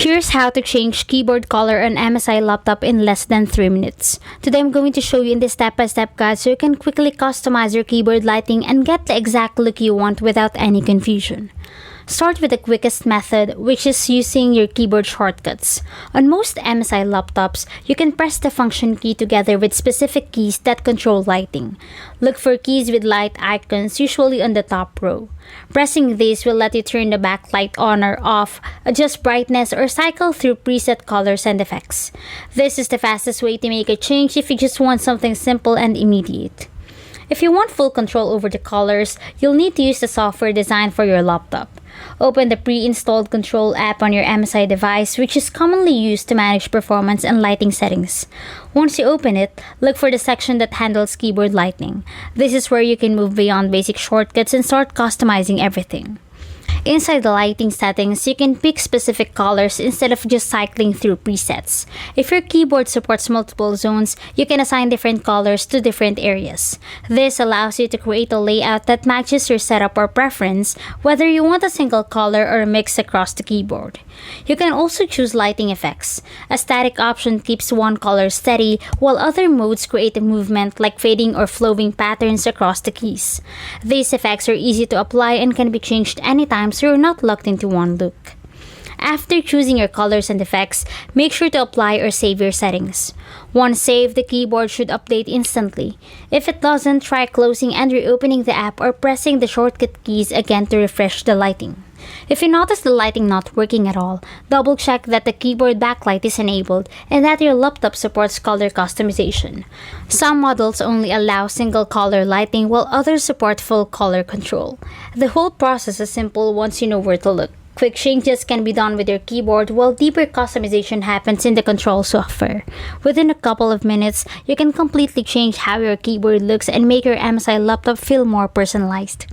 Here's how to change keyboard color on MSI laptop in less than 3 minutes. Today I'm going to show you in this step-by-step guide so you can quickly customize your keyboard lighting and get the exact look you want without any confusion. Start with the quickest method, which is using your keyboard shortcuts. On most MSI laptops, you can press the function key together with specific keys that control lighting. Look for keys with light icons, usually on the top row. Pressing these will let you turn the backlight on or off, adjust brightness, or cycle through preset colors and effects. This is the fastest way to make a change if you just want something simple and immediate. If you want full control over the colors, you'll need to use the software designed for your laptop. Open the pre-installed control app on your MSI device, which is commonly used to manage performance and lighting settings. Once you open it, look for the section that handles keyboard lighting. This is where you can move beyond basic shortcuts and start customizing everything. Inside the lighting settings, you can pick specific colors instead of just cycling through presets. If your keyboard supports multiple zones, you can assign different colors to different areas. This allows you to create a layout that matches your setup or preference, whether you want a single color or a mix across the keyboard. You can also choose lighting effects. A static option keeps one color steady, while other modes create a movement like fading or flowing patterns across the keys. These effects are easy to apply and can be changed anytime so you're not locked into one look. After choosing your colors and effects, make sure to apply or save your settings. Once saved, the keyboard should update instantly. If it doesn't, try closing and reopening the app or pressing the shortcut keys again to refresh the lighting. If you notice the lighting not working at all, double check that the keyboard backlight is enabled and that your laptop supports color customization. Some models only allow single color lighting while others support full color control. The whole process is simple once you know where to look. Quick changes can be done with your keyboard while deeper customization happens in the control software. Within a couple of minutes, you can completely change how your keyboard looks and make your MSI laptop feel more personalized.